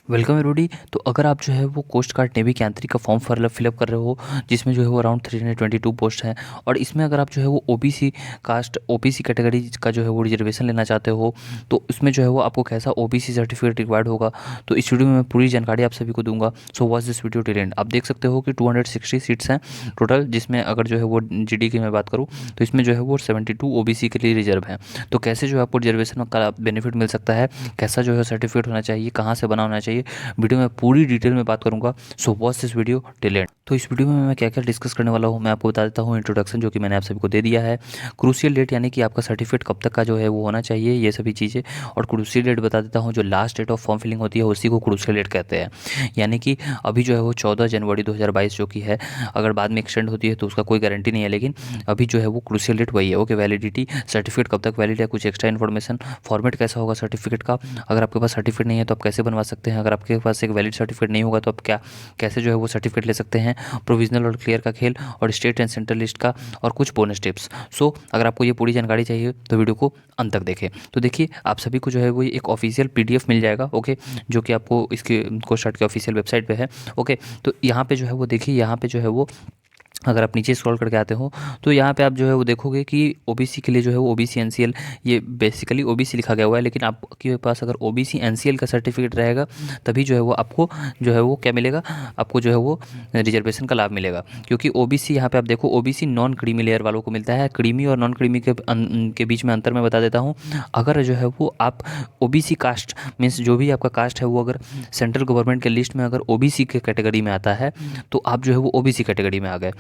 Welcome everybody. तो अगर आप जो है वो कोस्ट गार्ड नेवी के आंतरिक का फॉर्म फिलअप कर रहे हो, जिसमें जो है वो अराउंड 322 पोस्ट हैं, और इसमें अगर आप जो है वो ओबीसी कास्ट ओबीसी कैटेगरी का जो है वो रिजर्वेशन लेना चाहते हो, तो इसमें जो है वो आपको कैसा ओबीसी सर्टिफिकेट रिक्वायर्ड होगा, तो इस वीडियो में मैं पूरी जानकारी आप सभी को दूंगा। So watch this video till and. आप देख सकते हो कि 260 सीट्स हैं टोटल, जिसमें अगर जो है वो जीडी की मैं बात करूँ तो इसमें जो है वो 72 ओबीसी के लिए रिजर्व हैं। तो कैसे जो है आपको रिजर्वेशन का बेनिफिट मिल सकता है, कैसा जो है सर्टिफिकेट होना चाहिए, कहाँ से बना होना चाहिए, वीडियो में पूरी डिटेल में बात करूंगा। So watch this video till and. तो इस वीडियो में मैं क्या क्या डिस्कस करने वाला हूँ मैं आपको बता देता हूँ। इंट्रोडक्शन जो कि मैंने आप सभी को दे दिया है, क्रूशियल डेट यानी कि आपका सर्टिफिकेट कब तक का जो है वो होना चाहिए, ये सभी चीज़ें, और क्रूशियल डेट बता देता हूँ जो last date of form filling होती है उसी को क्रूशियल डेट कहते हैं। यानी कि अभी जो है वो 14 जनवरी 2022 जो कि है, अगर बाद में एक्सटेंड होती है तो उसका कोई गारंटी नहीं है, लेकिन अभी जो है वो क्रूशियल डेट वही है। ओके, वैलिडिटी सर्टिफिकेट कब तक वैलिड है, कुछ एक्स्ट्रा इन्फॉर्मेशन, फॉर्मेट कैसा होगा सर्टिफिकेट का, अगर आपके पास सर्टिफिकेट नहीं है तो आप कैसे बनवा सकते हैं, अगर आपके पास एक वैलिड सर्टिफिकेट नहीं होगा तो आप क्या कैसे जो है वो सर्टिफिकेट ले सकते हैं, प्रोविजनल और क्लियर का खेल, और स्टेट एंड सेंट्रल लिस्ट का, और कुछ बोनस टिप्स। सो अगर आपको ये पूरी जानकारी चाहिए तो वीडियो को अंत तक देखें। तो देखिए, आप सभी को जो है वो एक ऑफिशियल पीडीएफ मिल जाएगा, ओके, जो कि आपको इसके कोस्ट गार्ड के ऑफिशियल वेबसाइट पे है। ओके, तो यहाँ पे जो है वो देखिए, यहाँ पे जो है वो अगर आप नीचे स्क्रॉल करके आते हो तो यहाँ पे आप जो है वो देखोगे कि ओबीसी के लिए जो है वो ओबीसी एनसीएल, ये बेसिकली ओबीसी लिखा गया हुआ है, लेकिन आपके पास अगर ओबीसी एनसीएल का सर्टिफिकेट रहेगा तभी जो है वो आपको जो है वो क्या मिलेगा, आपको जो है वो रिजर्वेशन का लाभ मिलेगा। क्योंकि ओबीसी यहाँ पे आप देखो, ओबीसी नॉन क्रीमी लेयर वालों को मिलता है। क्रीमी और नॉन क्रीमी के बीच में अंतर मैं बता देता हूँ। अगर जो है वो आप ओबीसी कास्ट मीन्स जो भी आपका कास्ट है वो अगर सेंट्रल गवर्नमेंट के लिस्ट में अगर ओबीसी के कैटेगरी में आता है तो आप जो है वो ओबीसी कैटेगरी में आ गए।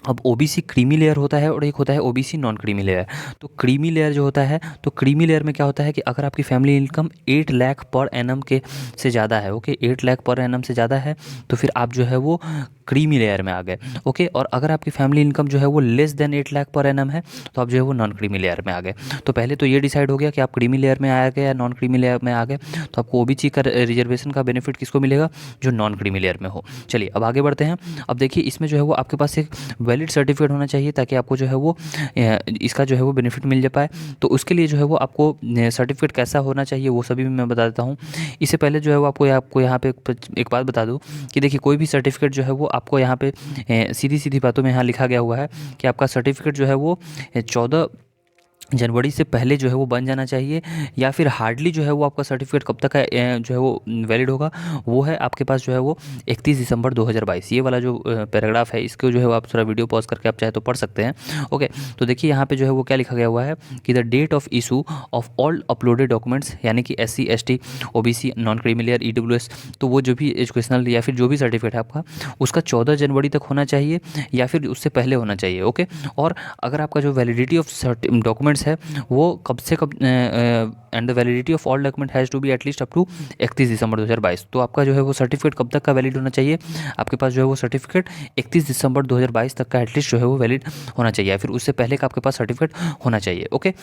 अब ओबीसी क्रीमी लेयर होता है और एक होता है ओबीसी नॉन क्रीमी लेयर। तो क्रीमी लेयर जो होता है, तो क्रीमी लेयर में क्या होता है कि अगर आपकी family income 8 lakh per annum के से ज़्यादा है, ओके, 8 लाख पर एनम से ज़्यादा है, तो फिर आप जो है वो क्रीमी लेयर में आ गए। ओके, और अगर आपकी फैमिली इनकम जो है वो less than 8 lakh per annum है तो आप जो है वो नॉन क्रीमी लेयर में आ गए। तो पहले तो ये डिसाइड हो गया कि आप क्रीमी लेयर में आ गए या नॉन क्रीमी लेयर में आ गए, तो आपको ओबीसी का रिजर्वेशन का बेनिफिट किसको मिलेगा, जो नॉन क्रीमी लेयर में हो। चलिए अब आगे बढ़ते हैं। अब देखिए, इसमें जो है वो आपके पास एक वैलिड सर्टिफिकेट होना चाहिए ताकि आपको जो है वो इसका जो है वो बेनिफिट मिल जा पाए। तो उसके लिए जो है वो आपको सर्टिफिकेट कैसा होना चाहिए वो सभी भी मैं बता देता हूँ। इससे पहले जो है वो आपको यहाँ पे एक बात बता दूँ कि देखिए, कोई भी सर्टिफिकेट जो है वो आपको यहाँ पे सीधी सीधी बातों में यहाँ लिखा गया हुआ है कि आपका सर्टिफिकेट जो है वो 14 जनवरी से पहले जो है वो बन जाना चाहिए, या फिर हार्डली जो है वो आपका सर्टिफिकेट कब तक है जो है वो वैलिड होगा, वो है आपके पास जो है वो 31 दिसंबर 2022। ये वाला जो पैराग्राफ है इसको जो है वो आप थोड़ा वीडियो पॉज करके आप चाहे तो पढ़ सकते हैं। ओके, तो देखिए यहाँ पे जो है वो क्या लिखा गया हुआ है कि the date of issue of all uploaded documents, यानी कि SC ST OBC non creamy layer EWS, तो वो जो भी एजुकेशनल या फिर जो भी सर्टिफिकेट है आपका उसका 14 जनवरी तक होना चाहिए या फिर उससे पहले होना चाहिए। ओके, और अगर आपका जो वैलिडिटी ऑफ डॉक्यूमेंट्स है वो कब से कब, and the validity of all document has to be at least up to 31 December 2022। तो आपका जो है वो सर्टिफिकेट कब तक का वैलिड होना चाहिए, आपके पास जो है वो सर्टिफिकेट 31 दिसंबर 2022 तक का एटलीस्ट जो है वो वैलिड होना चाहिए, या फिर उससे पहले का आपके पास सर्टिफिकेट होना चाहिए। ओके,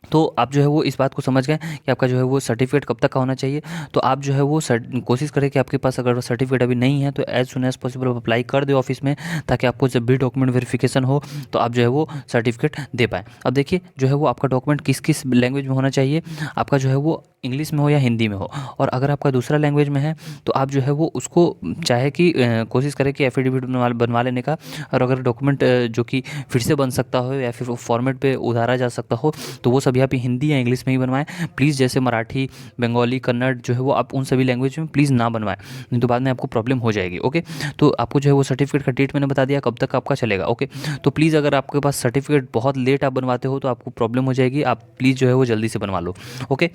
तो आप जो है वो इस बात को समझ गए कि आपका जो है वो सर्टिफिकेट कब तक का होना चाहिए। तो आप जो है वो कोशिश करें कि आपके पास अगर सर्टिफिकेट अभी नहीं है तो एज सुन एज पॉसिबल आप अप्लाई कर दे ऑफिस में, ताकि आपको जब भी डॉक्यूमेंट वेरिफिकेशन हो तो आप जो है वो सर्टिफिकेट दे पाएँ। अब देखिए, जो है वो आपका डॉक्यूमेंट किस किस लैंग्वेज में होना चाहिए, आपका जो है वो इंग्लिश में हो या हिंदी में हो, और अगर आपका दूसरा लैंग्वेज में है तो आप जो है वो उसको चाहे कि कोशिश करें कि एफिडेविट बनवा लेने का, और अगर डॉक्यूमेंट जो कि फिर से बन सकता हो या फिर फॉर्मेट पे उतारा जा सकता हो तो वो सभी आप हिंदी या इंग्लिश में ही बनवाएं प्लीज़। जैसे मराठी, बंगाली, कन्नड़ जो है वो आप उन सभी लैंग्वेज में प्लीज़ ना बनवाएं, नहीं तो बाद में आपको प्रॉब्लम हो जाएगी। ओके, तो आपको जो है वो सर्टिफिकेट का डेट मैंने बता दिया कब तक आपका चलेगा। ओके, तो प्लीज़ अगर आपके पास सर्टिफिकेट बहुत लेट आप बनवाते हो तो आपको प्रॉब्लम हो जाएगी, आप प्लीज़ जो है वो जल्दी से बनवा लो। ओके,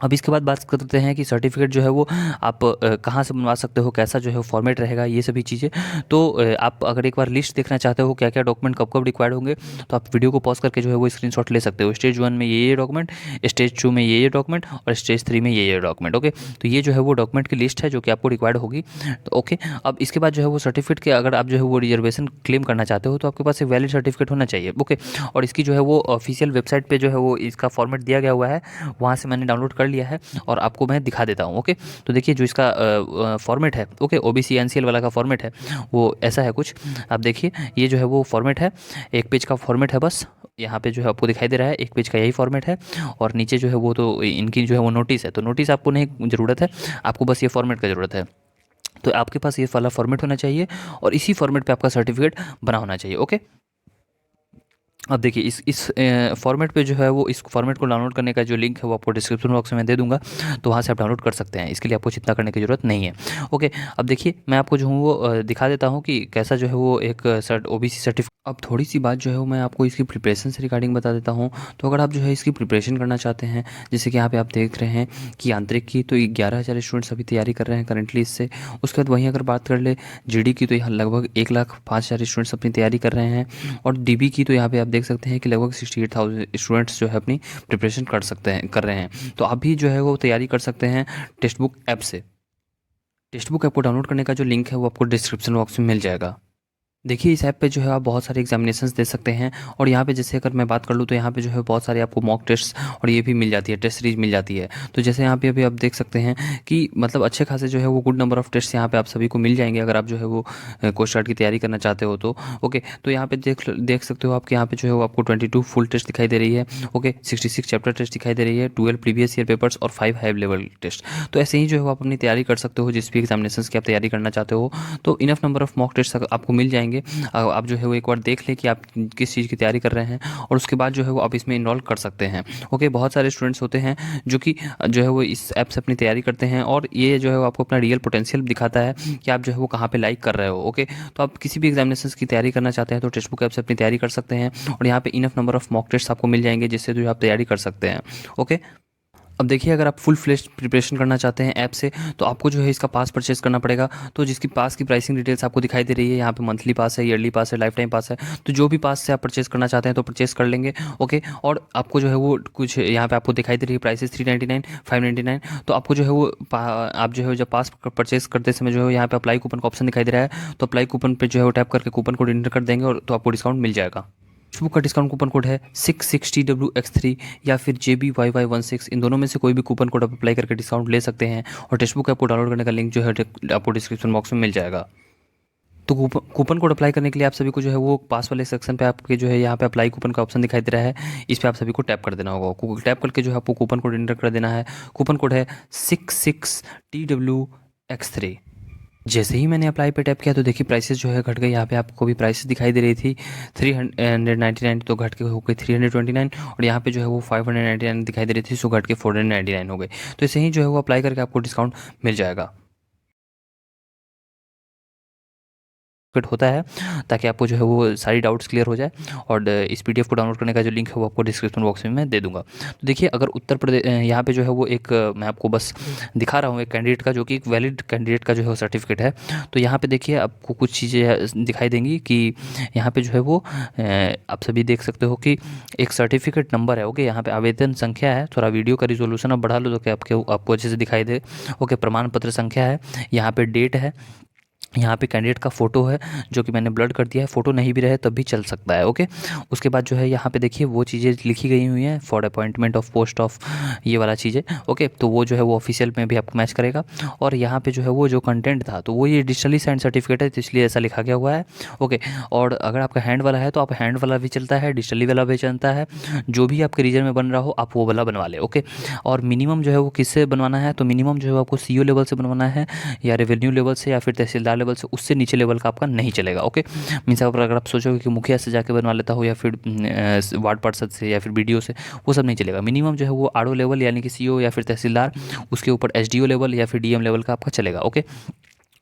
अब इसके बाद बात करते हैं कि सर्टिफिकेट जो है वो आप कहाँ से बनवा सकते हो, कैसा जो है फॉर्मेट रहेगा, ये सभी चीज़ें। तो आप अगर एक बार लिस्ट देखना चाहते हो क्या क्या डॉक्यूमेंट कब कब रिक्वायर्ड होंगे, तो आप वीडियो को पॉज करके जो है वो स्क्रीनशॉट ले सकते हो। स्टेज 1 में ये डॉक्यूमेंट, स्टेज 2 में ये डॉक्यूमेंट, और स्टेज 3 में ये डॉक्यूमेंट। ओके, तो ये जो है वो डॉक्यूमेंट की लिस्ट है जो कि आपको रिक्वायर्ड होगी। तो ओके, अब इसके बाद जो है वो सर्टिफिकेट के अगर आप जो है वो रिजर्वेशन क्लेम करना चाहते हो तो आपके पास एक वैलिड सर्टिफिकेट होना चाहिए। ओके, और इसकी जो है वो ऑफिशियल वेबसाइट पर जो है वो इसका फॉर्मेट दिया गया हुआ है, वहाँ से मैंने डाउनलोड कर लिया है और आपको मैं दिखा देता हूँ। ओके, तो देखिए जो इसका फॉर्मेट है, ओके, ओबीसी एनसीएल वाला का फॉर्मेट है वो ऐसा है कुछ। आप देखिए ये जो है वो फॉर्मेट है, एक पेज का फॉर्मेट है बस, यहाँ पे जो है आपको दिखाई दे रहा है एक पेज का यही फॉर्मेट है। और नीचे जो है वो तो इनकी जो है वो नोटिस है, तो नोटिस आपको नहीं ज़रूरत है, आपको बस ये फॉर्मेट का ज़रूरत है। तो आपके पास ये वाला फॉर्मेट होना चाहिए और इसी फॉर्मेट पे आपका सर्टिफिकेट बना होना चाहिए। ओके, अब देखिए इस फॉर्मेट पे जो है वो इस फॉर्मेट को डाउनलोड करने का जो लिंक है वो आपको डिस्क्रिप्शन बॉक्स में दे दूंगा, तो वहाँ से आप डाउनलोड कर सकते हैं। इसके लिए आपको चिंता करने की ज़रूरत नहीं है। ओके, अब देखिए मैं आपको जो हूँ वो दिखा देता हूँ कि कैसा जो है वो एक ओबीसी सर्टिफिकेट। अब थोड़ी सी बात जो है वो मैं आपको इसकी प्रिपरेशन से रिगार्डिंग बता देता हूँ। तो अगर आप जो है इसकी प्रिपरेशन करना चाहते हैं, जैसे कि यहाँ पे आप देख रहे हैं कि आंतरिक की तो 11,000 स्टूडेंट्स अभी तैयारी कर रहे हैं करंटली इससे। उसके बाद वहीं अगर बात कर ले जीडी की, तो यहाँ लगभग 1,05,000 स्टूडेंट्स अपनी तैयारी कर रहे हैं। और डीबी की तो यहाँ पे आप देख सकते हैं कि लगभग 68,000 स्टूडेंट्स जो है अपनी प्रिपरेशन कर रहे हैं। तो आप भी जो है वो तैयारी कर सकते हैं टेक्स्ट बुक ऐप से। टेक्स्ट बुक ऐप को डाउनलोड करने का जो लिंक है वो आपको डिस्क्रिप्शन बॉक्स में मिल जाएगा। देखिए इस ऐप पे जो है आप बहुत सारे एग्जामिनेशंस दे सकते हैं। और यहाँ पे जैसे अगर मैं बात कर लूँ तो यहाँ पे जो है बहुत सारे आपको मॉक टेस्ट और ये भी मिल जाती है, टेस्ट सीरीज मिल जाती है। तो जैसे यहाँ पे अभी आप देख सकते हैं कि मतलब अच्छे खासे जो है वो गुड नंबर ऑफ टेस्ट यहाँ पे आप सभी को मिल जाएंगे अगर आप जो है वो कोस्ट गार्ड की तैयारी करना चाहते हो तो। ओके, तो यहाँ पे देख सकते हो आप कि यहाँ पे जो है वो आपको 22 फुल टेस्ट दिखाई दे रही है। ओके, 66 चैप्टर टेस्ट दिखाई दे रही है, 12 प्रीवियस ईयर पेपर्स और 5 हाई लेवल टेस्ट। तो ऐसे ही जो है वो आप अपनी तैयारी कर सकते हो जिस भी एग्जामिनेशन की आप तैयारी करना चाहते हो। तो enough number of mock test आपको मिल जाएंगे। आप जो है वो एक बार देख लें कि आप किस चीज़ की तैयारी कर रहे हैं और उसके बाद जो है वो आप इसमें इन्वॉल्व कर सकते हैं। ओके, बहुत सारे स्टूडेंट्स होते हैं जो कि जो है वो इस ऐप से अपनी तैयारी करते हैं और ये जो है वो आपको अपना रियल पोटेंशियल दिखाता है कि आप जो है वो कहाँ पे लाइक कर रहे हो। ओके, तो आप किसी भी एग्जामिनेशन की तैयारी करना चाहते हैं तो टेक्स्ट बुक ऐप से अपनी तैयारी कर सकते हैं और यहाँ पे enough number of mock test आपको मिल जाएंगे जिससे जो आप तैयारी कर सकते हैं। ओके, अब देखिए अगर आप फुल फ्लेश प्रिपरेशन करना चाहते हैं ऐप से तो आपको जो है इसका पास परचेस करना पड़ेगा। तो जिसकी पास की प्राइसिंग डिटेल्स आपको दिखाई दे रही है यहाँ पे, मंथली पास है, ईयरली पास है, लाइफ टाइम पास है। तो जो भी पास से आप परचेस करना चाहते हैं तो परचेस कर लेंगे। ओके, और आपको जो है वो कुछ यहाँ पे आपको दिखाई दे रही है प्राइसेस 399, 599। तो आपको जो है वो आप जो है जब पास परचेस करते समय जो है यहाँ पे अप्लाई कूपन का ऑप्शन दिखाई दे रहा है, तो अप्लाई कूपन पे जो है वो टैप करके कूपन कोड एंटर कर देंगे और तो आपको डिस्काउंट मिल जाएगा। टेक्स्ट बुक का डिस्काउंट कूपन कोड है 660WX3 या फिर JBYY16। इन दोनों में से कोई भी कूपन कोड आप अप्लाई करके डिस्काउंट ले सकते हैं और टेक्स्ट बुक ऐप को डाउनलोड करने का लिंक जो है आपको डिस्क्रिप्शन बॉक्स में मिल जाएगा। तो कूपन कोड अप्लाई करने के लिए आप सभी को जो है वो पास वाले सेक्शन पे आपके जो है यहाँ पे अप्लाई कूपन का ऑप्शन दिखाई दे रहा है, इस पर आप सभी को टैप कर देना होगा। टैप करके जो है आपको कूपन कोड एंटर कर देना है। कूपन कोड है 66TWX3। जैसे ही मैंने अप्लाई पे टैप किया तो देखिए प्राइसेस जो है घट गई। यहाँ पे आपको भी प्राइसेस दिखाई दे रही थी 399 तो घट के हो गई 329 और यहाँ पे जो है वो 599 दिखाई दे रही थी, सो घट के 499 हो गई। तो ऐसे ही जो है वो अप्लाई करके आपको डिस्काउंट मिल जाएगा होता है, ताकि आपको जो है वो सारी डाउट्स क्लियर हो जाए। और इस पीडीएफ को डाउनलोड करने का जो लिंक है वो आपको डिस्क्रिप्शन बॉक्स में मैं दे दूंगा। तो देखिए अगर उत्तर प्रदेश यहाँ पे जो है वो एक मैं आपको बस दिखा रहा हूँ एक कैंडिडेट का, जो कि एक वैलिड कैंडिडेट का जो है वो सर्टिफिकेट है। तो यहाँ पे देखिए आपको कुछ चीज़ें दिखाई देंगी कि यहाँ पे जो है वो आप सभी देख सकते हो कि एक सर्टिफिकेट नंबर है। ओके, यहाँ पे आवेदन संख्या है, थोड़ा वीडियो का रिजोल्यूशन अब बढ़ा लो तो कि आपको अच्छे से दिखाई दे। ओके, प्रमाण पत्र संख्या है, यहाँ पे डेट है, यहाँ पे कैंडिडेट का फ़ोटो है जो कि मैंने ब्लड कर दिया है, फ़ोटो नहीं भी रहे तब भी चल सकता है। ओके, उसके बाद जो है यहाँ पे देखिए वो चीज़ें लिखी गई हुई हैं, for appointment of post of ये वाला चीज़ें। ओके, तो वो जो है वो ऑफिशियल में भी आपको मैच करेगा। और यहाँ पे जो है वो जो कंटेंट था तो वो ये डिजिटली साइंड सर्टिफिकेट है, तो इसलिए ऐसा लिखा गया हुआ है। ओके, और अगर आपका हैंड वाला है तो आप हैंड वाला भी चलता है, डिजिटली वाला भी चलता है, जो भी आपके रीजन में बन रहा हो आप वो वाला बनवा ले। ओके, और मिनिमम जो है वो किससे बनवाना है, तो मिनिमम जो है आपको CO लेवल से बनवाना है या रेवेन्यू लेवल से या फिर तहसीलदार लेवल से, उससे नीचे लेवल का आपका नहीं चलेगा। ओके, मीन्स अगर आप सोचोगे कि मुखिया से जाके बनवा लेता हो या फिर वार्ड पार्षद से या फिर BDO से, वो सब नहीं चलेगा। मिनिमम जो है वो RO लेवल यानी कि CO या फिर तहसीलदार, उसके ऊपर SDO लेवल या फिर DM लेवल का आपका चलेगा। ओके,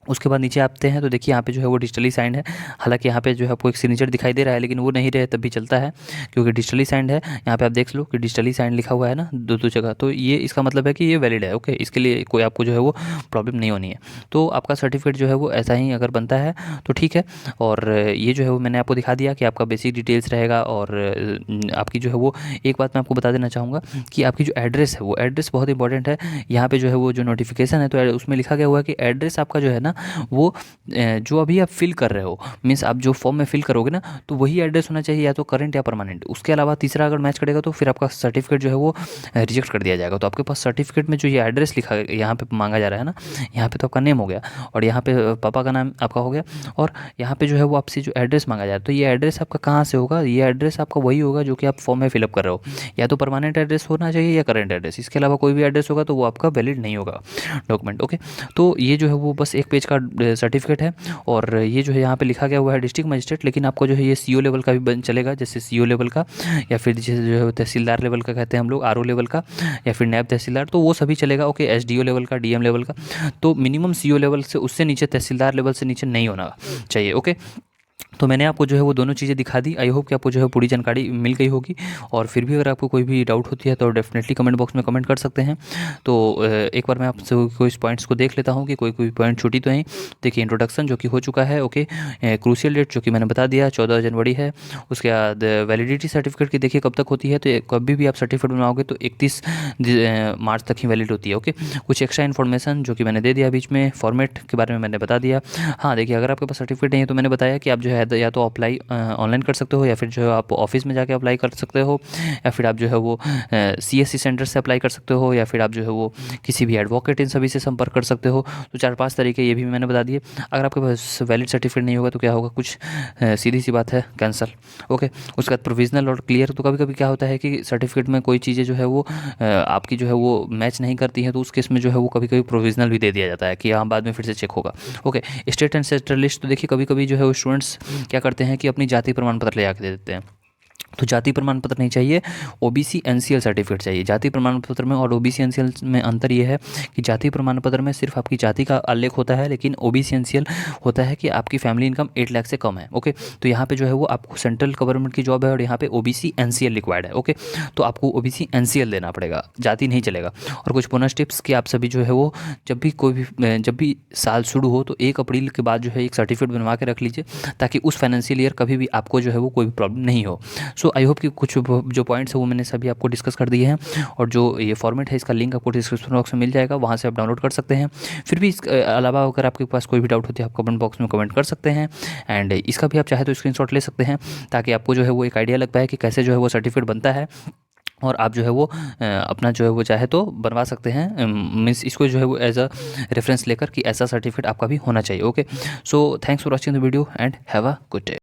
उसके बाद नीचे आते हैं तो देखिए यहाँ पे जो है वो डिजिटली साइंड है। हालांकि यहाँ पे जो है आपको एक सिग्नेचर दिखाई दे रहा है लेकिन वो नहीं रहे तब भी चलता है क्योंकि डिजिटली साइंड है। यहाँ पे आप देख लो कि डिजिटली साइंड लिखा हुआ है ना दो जगह, तो ये इसका मतलब है कि ये वैलिड है। ओके, इसके लिए कोई आपको जो है वो प्रॉब्लम नहीं होनी है। तो आपका सर्टिफिकेट जो है वो ऐसा ही अगर बनता है तो ठीक है। और ये जो है वो मैंने आपको दिखा दिया कि आपका बेसिक डिटेल्स रहेगा। और आपकी जो है वो एक बात मैं आपको बता देना चाहूँगा कि आपकी जो एड्रेस है वो एड्रेस बहुत इंपॉर्टेंट है। यहाँ पे जो है वो जो नोटिफिकेशन है तो उसमें लिखा गया हुआ है कि एड्रेस आपका जो है ना ना वो जो अभी आप फिल कर रहे हो, मीन्स आप जो फॉर्म में फिल करोगे ना, तो वही एड्रेस होना चाहिए, या तो करंट या परमानेंट। उसके अलावा तीसरा अगर मैच करेगा तो फिर आपका सर्टिफिकेट जो है वो रिजेक्ट कर दिया जाएगा। तो आपके पास सर्टिफिकेट में जो ये एड्रेस लिखा यहाँ पे मांगा जा रहा है ना, यहाँ पे तो आपका नेम हो गया, और यहाँ पे पापा का नाम आपका हो गया, और यहाँ पे जो है वो आपसे जो एड्रेस मांगा जा रहा है, तो ये एड्रेस आपका कहाँ से होगा? ये एड्रेस आपका वही होगा जो कि आप फॉर्म में फिलअप कर रहे हो। या तो परमानेंट एड्रेस होना चाहिए या करंट एड्रेस, इसके अलावा कोई भी एड्रेस होगा तो वो आपका वैलिड नहीं होगा डॉक्यूमेंट। ओके, तो ये जो है वो बस एक पेज का सर्टिफिकेट है, और ये जो है यहाँ पे लिखा गया हुआ है डिस्ट्रिक्ट मजिस्ट्रेट, लेकिन आपको जो है ये सीओ लेवल का भी बन चलेगा, जैसे सीओ लेवल का, या फिर जैसे जो है तहसीलदार लेवल का कहते हैं हम लोग, आरओ लेवल का, या फिर नायब तहसीलदार, तो वो सभी चलेगा। ओके, एसडीओ लेवल का, डीएम लेवल का, तो मिनिमम सीओ लेवल से उससे नीचे तहसीलदार लेवल से नीचे नहीं होना चाहिए। ओके, तो मैंने आपको जो है वो दोनों चीज़ें दिखा दी। आई होप कि आपको जो है पूरी जानकारी मिल गई होगी, और फिर भी अगर आपको कोई भी डाउट होती है तो डेफिनेटली कमेंट बॉक्स में कमेंट कर सकते हैं। तो एक बार मैं आपसे कुछ पॉइंट्स को देख लेता हूँ कि कोई कोई पॉइंट छूटी तो नहीं। देखिए, इंट्रोडक्शन जो कि हो चुका है। ओके, क्रूशियल डेट जो कि मैंने बता दिया 14 जनवरी है। उसके बाद वैलिडिटी सर्टिफिकेट की देखिए कब तक होती है, तो कभी भी आप सर्टिफिकेट बनवाओगे तो 31 मार्च तक ही वैलिड होती है। ओके, कुछ एक्स्ट्रा इन्फॉर्मेशन जो कि मैंने दे दिया बीच में, फॉर्मेट के बारे में मैंने बता दिया। हाँ, देखिए, अगर आपके पास सर्टिफिकेट नहीं है तो मैंने बताया कि आप जो है या तो अप्लाई ऑनलाइन कर सकते हो, या फिर जो है आप ऑफिस में जाके अप्लाई कर सकते हो, या फिर आप जो है वो सीएससी सेंटर से अप्लाई कर सकते हो, या फिर आप जो है वो किसी भी एडवोकेट इन सभी से संपर्क कर सकते हो। तो 4-5 तरीके ये भी मैंने बता दिए। अगर आपके पास वैलिड सर्टिफिकेट नहीं होगा तो क्या होगा, कुछ सीधी सी बात है, कैंसल। ओके, उसके बाद प्रोविजनल और क्लियर। तो कभी कभी क्या होता है कि सर्टिफिकेट में कोई चीज़ें जो है वो आपकी जो है वो मैच नहीं करती हैं, तो उस केस में जो है वो कभी कभी प्रोविजनल भी दे दिया जाता है कि हाँ, बाद में फिर से चेक होगा। Okay, state and central list. तो देखिए, कभी कभी जो है वो स्टूडेंट्स क्या करते हैं कि अपनी जाति प्रमाण पत्र ले आके दे देते हैं, तो जाति प्रमाण पत्र नहीं चाहिए, ओबीसी एनसीएल सर्टिफिकेट चाहिए। जाति प्रमाण पत्र में और ओबीसी एनसीएल में अंतर ये है कि जाति प्रमाण पत्र में सिर्फ आपकी जाति का उल्लेख होता है, लेकिन ओबीसी एनसीएल होता है कि आपकी फैमिली इनकम 8 लाख से कम है। ओके, तो यहाँ पे जो है वो आपको सेंट्रल गवर्नमेंट की जॉब है, और यहाँ पे ओबीसी एनसीएल रिक्वायर्ड है। ओके, तो आपको ओबीसी एनसीएल देना पड़ेगा, जाति नहीं चलेगा। और कुछ बोनस टिप्स कि आप सभी जो है वो जब भी साल शुरू हो तो 1 अप्रैल के बाद जो है एक सर्टिफिकेट बनवा के रख लीजिए, ताकि उस फाइनेंशियल ईयर कभी भी आपको जो है वो कोई भी प्रॉब्लम नहीं हो। सो आई होप कि कुछ जो पॉइंट्स है वो मैंने सभी आपको डिस्कस कर दिए हैं, और जो ये फॉर्मेट है इसका लिंक आपको डिस्क्रिप्शन बॉक्स में मिल जाएगा, वहाँ से आप डाउनलोड कर सकते हैं। फिर भी इसके अलावा अगर आपके पास कोई भी डाउट होती है आप कमेंट बॉक्स में कमेंट कर सकते हैं, एंड इसका भी आप चाहे तो स्क्रीनशॉट ले सकते हैं, ताकि आपको जो है वो एक आइडिया लग पाए कि कैसे जो है वो सर्टिफिकेट बनता है, और आप जो है वो अपना जो है वो चाहे तो बनवा सकते हैं। मीन्स इसको जो है वो एज अ रेफरेंस लेकर कि ऐसा सर्टिफिकेट आपका भी होना चाहिए। Okay, so thanks for watching the video and have a good day.